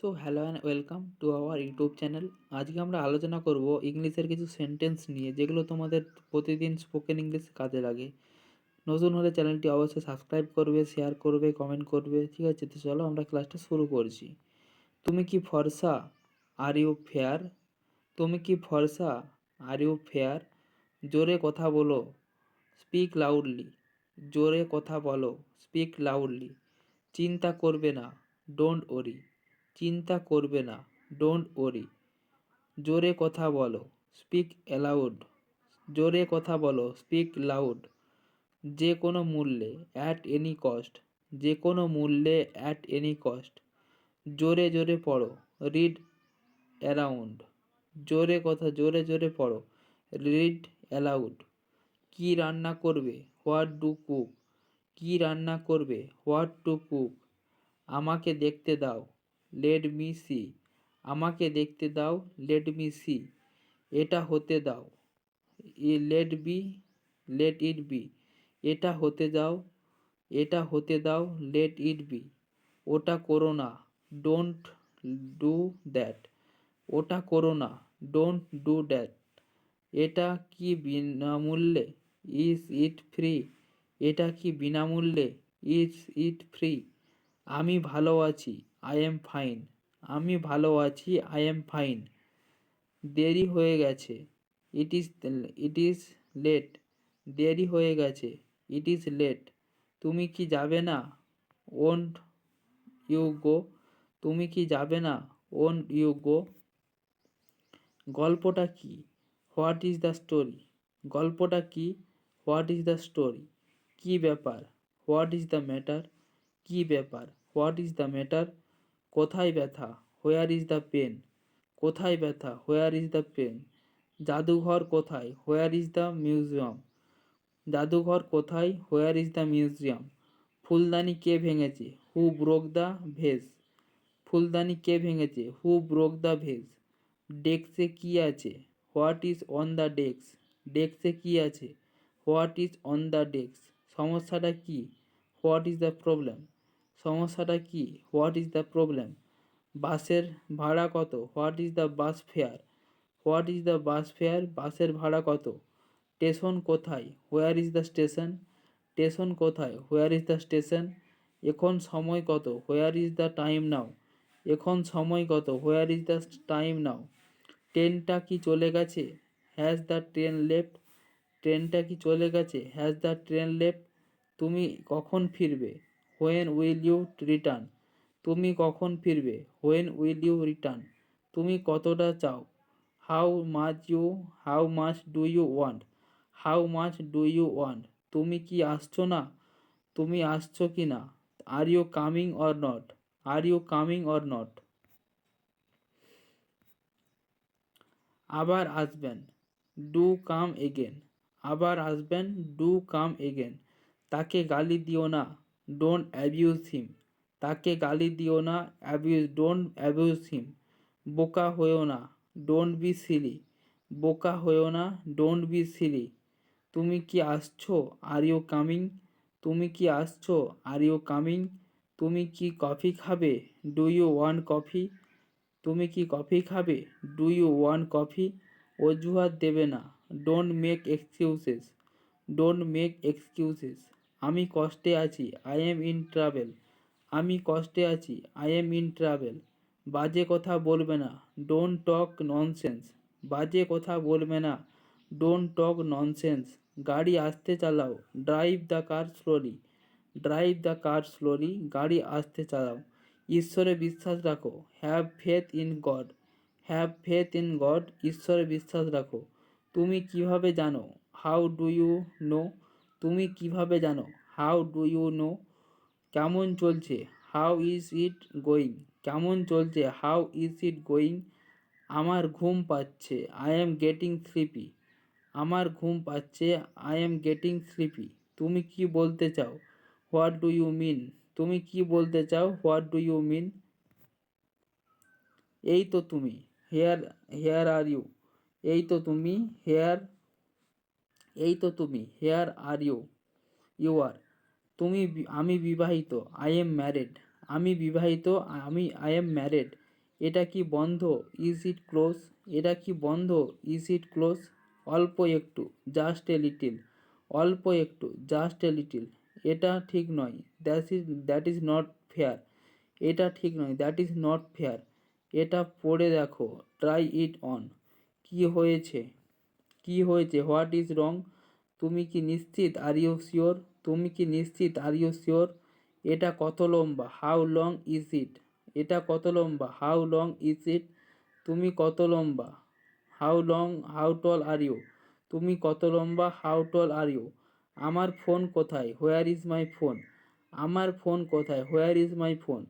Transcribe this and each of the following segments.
So hello and welcome to our YouTube channel. আজকে আমরা আলোচনা করব ইংলিশের কিছু সেন্টেন্স নিয়ে, যেগুলো তোমাদের প্রতিদিন স্পোকেন ইংলিশ কাজে লাগে। নতুন হলে চ্যানেলটি অবশ্যই সাবস্ক্রাইব করবে, শেয়ার করবে, কমেন্ট করবে। ঠিক আছে, তো চলো আমরা ক্লাসটা শুরু করছি। তুমি কি ফর্সা? Are you fair? তুমি কি ফর্সা? Are you fair? জোরে কথা বলো, স্পিক লাউডলি। জোরে কথা বলো, স্পিক লাউডলি। চিন্তা করবে না, ডোন্ট ওরি। চিন্তা করবে না, ডোন্ট ওরি। জোরে কথা বলো, স্পিক অ্যালাউড। জোরে কথা বলো, স্পিক লাউড। যে কোনো মূল্যে, অ্যাট এনি কস্ট। যে কোনো মূল্যে, অ্যাট এনি কস্ট। জোরে জোরে পড়ো, রিড অ্যারাউন্ড। জোরে জোরে পড়ো, রিড অ্যালাউড। কি রান্না করবে, হোয়াট ডু কুক। কি রান্না করবে, হোয়াট টু কুক। আমাকে দেখতে দাও, লেট মি সি। আমাকে দেখতে দাও, লেট মি সি। এটা হতে দাও, let be, let it be. এটা হতে দাও, এটা হতে দাও, লেট ইট বি। ওটা করো না, ডোন্ট ডু দ্যাট। ওটা করো না, ডোন্ট ডু দ্যাট। এটা কি বিনামূল্যে, ইজ ইট ফ্রি। এটা কি বিনামূল্যে, ইজ ইট ফ্রি। আমি ভালো আছি, আই এম ফাইন। আমি ভালো আছি, আই এম ফাইন। দেরি হয়ে গেছে, ইট ইজ লেট। দেরি হয়ে গেছে, ইট ইজ লেট। তুমি কি যাবে না, ওন্ট ইউ গো। তুমি কি যাবে না, ওন্ট ইউ গো। গল্পটা কি, হোয়াট ইজ দ্য স্টোরি। গল্পটা কি, হোয়াট ইজ দ্য স্টোরি। কী ব্যাপার, হোয়াট ইজ দ্য ম্যাটার। কী ব্যাপার, হোয়াট ইজ দ্য ম্যাটার। কোথায় ব্যথা, হোয়ার ইজ দ্য পেন। কোথায় ব্যথা, হোয়ার ইজ দ্য পেন। জাদুঘর কোথায়, হোয়ার ইজ দ্য মিউজিয়াম। জাদুঘর কোথায়, হোয়ার ইজ দ্য মিউজিয়াম। ফুলদানি কে ভেঙেছে, হু ব্রোক দ্য ভেজ। ফুলদানি কে ভেঙেছে, হু ব্রোক দ্য ভেজ। ডেস্কে কি আছে, what is on the desk. ডেস্কে কি আছে, what is on the desk. সমস্যাটা কি, হোয়াট ইজ দ্য প্রবলেম। সমস্যাটা কি, হোয়াট ইজ দ্য প্রবলেম। বাসের ভাড়া কত, what is the bus fair. What is the bus fair, বাসের ভাড়া কত। স্টেশন কোথায়, where is the station. Station কোথায়, হোয়ার ইজ দ্য স্টেশন। এখন সময় কত, হোয়ার ইজ দ্য টাইম নাও। এখন সময় কত, হোয়ার ইজ দ্য টাইম নাও। ট্রেনটা কি চলে গেছে, হ্যাজ দ্য ট্রেন লেফট। ট্রেনটা কি চলে গেছে, হ্যাজ দ্য ট্রেন লেফট। তুমি কখন ফিরবে, হোয়েন উইল ইউ রিটার্ন। তুমি কখন ফিরবে, হোয়েন উইল ইউ রিটার্ন। তুমি কতটা চাও, how much you, how much do you want. How much do you want. তুমি কি আসছো না, তুমি আসছো কি না। Are you coming or not. Are you coming or not. আবার আসবেন, ডু কাম এগেন। আবার আসবেন, ডু কাম এগেন। তাকে গালি দিও না, ডোন্ট অ্যাবিউজ হিম। তাকে গালি দিও না, ডোন্ট অ্যাবিউজ হিম। বোকা হয়েও না, ডোন্ট বি সিলি। বোকা হয়েও না, ডোন্ট বি সিলি। তুমি কি আসছো, আর ইউ কামিং। তুমি কি আসছো, আর ইউ কামিং। তুমি কি কফি খাবে, ডু ইউ ওয়ান্ট কফি। তুমি কি কফি খাবে, ডু ইউ ওয়ান্ট কফি। অজুহাত দেবে না, don't make excuses. Don't make excuses. আমি কষ্টে আছি, আই এম ইন ট্রাভেল। আমি কষ্টে আছি, আই এম ইন ট্রাভেল। বাজে কথা বলবে না, ডোন্ট টক ননসেন্স। বাজে কথা বলবে না, ডোন্ট টক ননসেন্স। গাড়ি আস্তে চালাও, drive the car slowly. Drive the car slowly. গাড়ি আস্তে চালাও। ঈশ্বরে বিশ্বাস রাখো, have faith in god. Have faith in god. ঈশ্বরে বিশ্বাস রাখো। তুমি কিভাবে জানো, হাউ ডু ইউ নো। তুমি কিভাবে জানো, হাউ ডু ইউ নো। কেমন চলছে, হাউ ইজ ইট গোয়িং। কেমন চলছে, হাউ ইজ ইট গোয়িং। আমার ঘুম পাচ্ছে, আই এম গেটিং স্লিপি। আমার ঘুম পাচ্ছে, আই এম গেটিং স্লিপি। তুমি কি বলতে চাও, হোয়াট ডু ইউ মিন। তুমি কি বলতে চাও, হোয়াট ডু ইউ মিন। এই তো তুমি, হেয়ার, হেয়ার আর ইউ। এই তো তুমি, হেয়ার, এই তো তুমি, here are you, you are. আমি বিবাহিত, আই এম ম্যারেড। আমি বিবাহিত, আই এম ম্যারেড। এটা কি বন্ধ? Is it close? এটা কি বন্ধ? Is it close? অল্প একটু, জাস্ট এ লিটিল। অল্প একটু, জাস্ট এ লিটিল। এটা ঠিক নয়, দ্যাট ইজ নট ফেয়ার। এটা ঠিক নয়, দ্যাট ইজ নট ফেয়ার। এটা পড়ে দেখো, ট্রাই ইট অন। কি হয়েছে? কি হয়েছে? What is wrong? তুমি কি নিশ্চিত? Are you sure? তুমি কি নিশ্চিত? Are you sure? এটা কত লম্বা? How long is it? এটা কত লম্বা? How long is it? তুমি কত লম্বা? How long? How tall are you? তুমি কত লম্বা? How tall are you? আমার ফোন কোথায়? Where is my phone? আমার ফোন কোথায়? Where is my phone?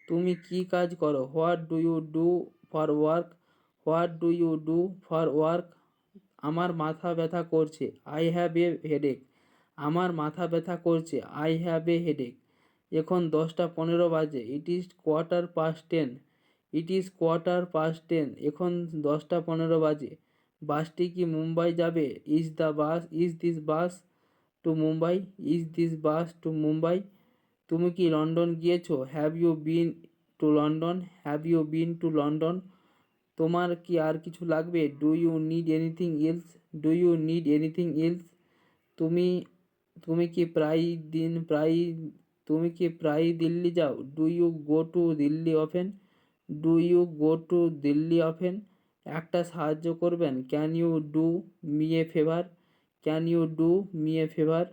তুমি কি কাজ করো? What do you do for work? What do you do for work? আমার মাথা ব্যথা করছে, আই হ্যাভ এ হেডেক। আমার মাথা ব্যথা করছে, আই হ্যাভ এ হেডেক। এখন 10টা 15 বাজে, it is quarter past 10। It is quarter past 10। এখন 10টা 15 বাজে। বাসটি কি মুম্বাই যাবে? Is this bus to Mumbai? Is this bus to Mumbai? তুমি কি লন্ডন গিয়েছো? Have you been to London? Have you been to London? তোমার কি আর কিছু লাগবে? Do you need anything else? Do you need anything else? তুমি তুমি কি তুমি কি প্রায়ই দিল্লি যাও? Do you go to Delhi often? Do you go to Delhi often? একটা সাহায্য করবেন? Can you do me a favour? Can you do me a favour?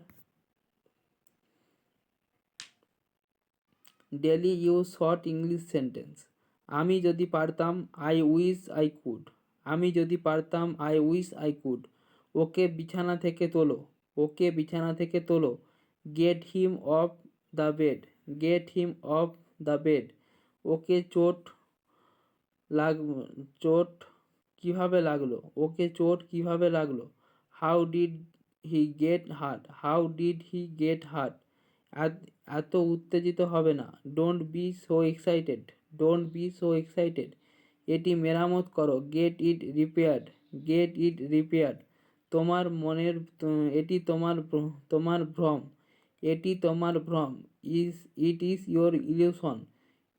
Daily use short English sentence. আমি যদি পারতাম, আই উইশ আই কুড। আমি যদি পারতাম, I wish I could. ওকে বিছানা থেকে তোলো। ওকে বিছানা থেকে তোলো। Get him off the bed. Get him off the bed. ওকে লাগ চোট কিভাবে লাগলো? ওকে চোট কিভাবে লাগলো? How did he get hurt? How did he get hurt? এত উত্তেজিত হবে না। Don't be so excited. Don't be so excited. এটি মেরামত করো। Get it repaired. Get it repaired. তোমার মনের এটি তোমার ভ্রম। এটি তোমার ভ্রম। It is your illusion.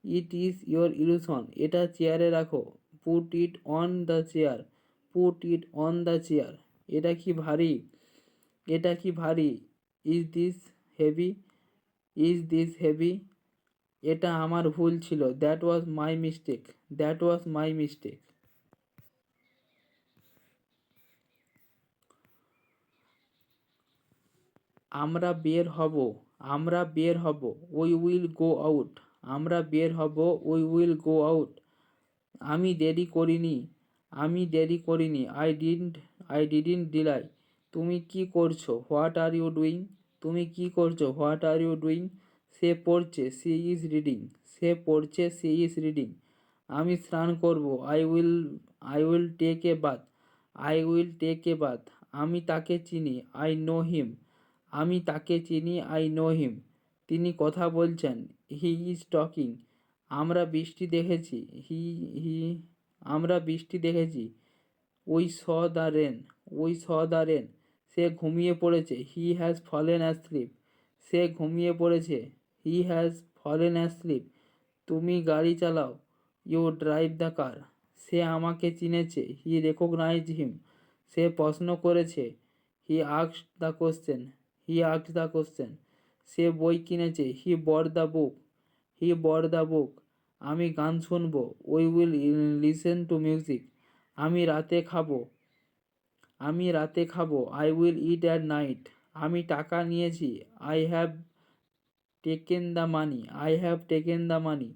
It is your illusion. এটা চেয়ারে রাখো। Put it on the chair. Put it on the chair. এটা কি ভারী? এটা কি ভারী? Is this heavy? Is this heavy? এটা আমার ভুল ছিল। That was my mistake. That was my mistake. আমরা বের হব। আমরা বের হব। We will go out. আমরা বের হব। We will go out. আমি দেরি করিনি। আমি দেরি করিনি। I didn't delay. তুমি কি করছো? What are you doing? তুমি কি করছো? What are you doing? সে পড়ছে। She is reading. সে পড়ছে। She is reading. আমি স্নান করব। I will take a bath. I will take a bath. আমি তাকে চিনি। I know him. আমি তাকে চিনি। I know him. তিনি কথা বলছেন। He is talking. আমরা বৃষ্টি দেখেছি। হি হি আমরা বৃষ্টি দেখেছি। We saw the rain. We saw the rain. সে ঘুমিয়ে পড়েছে। He has fallen asleep. সে ঘুমিয়ে পড়েছে। He has fallen asleep. তুমি গাড়ি চালাও। You drive the car. সে আমাকে চিনেছে। He recognise him. সে প্রশ্ন করেছে। He asked the question. He asked the question. সে বই কিনেছে। He bought the book. He bought the book. আমি গান শুনবো। We will listen to music. আমি রাতে খাবো। আমি রাতে খাবো। I will it at night. আমি টাকা নিয়েছি। I have taken the money. I have taken the money.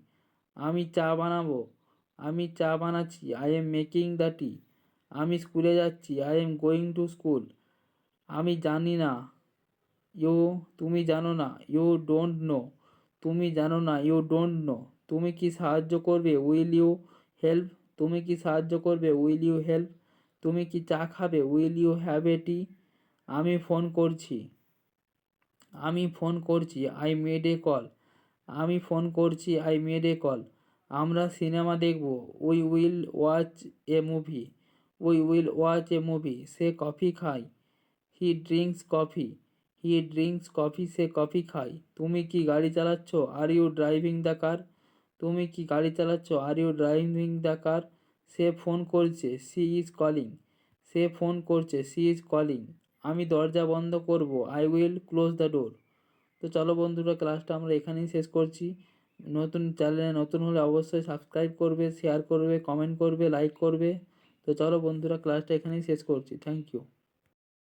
আমি চা বানাবো। আমি চা বানাচ্ছি। I am making the tea. আমি স্কুলে যাচ্ছি। I am going to school. আমি জানি না। ইউ তুমি জানো না। You don't know. তুমি জানো না। You don't know. তুমি কি সাহায্য করবে? Will you help? তুমি কি সাহায্য করবে? Will you help? তুমি কি চা খাবে? Will you have a tea? আমি ফোন করছি। আমি ফোন করছি। I made a call. আমি ফোন করছি। I made a call. আমরা সিনেমা দেখব। We will watch a movie. We will watch a movie. সে কফি খায়। He drinks coffee. He drinks coffee. সে কফি খায়। তুমি কি গাড়ি চালাচ্ছ? Are you driving the car? তুমি কি গাড়ি চালাচ্ছ? Are you driving the car? সে ফোন করছে, she is calling. Say phone করছে, সি ইজ কলিং। আমি দরজা বন্ধ করব, I will close the door. তো চলো বন্ধুরা, ক্লাসটা আমরা এখানেই শেষ করছি। নতুন চ্যানেলে নতুন হলে অবশ্যই সাবস্ক্রাইব করবে, শেয়ার করবে, কমেন্ট করবে, লাইক করবে। তো চলো বন্ধুরা, ক্লাসটা এখানেই শেষ করছি। Thank you.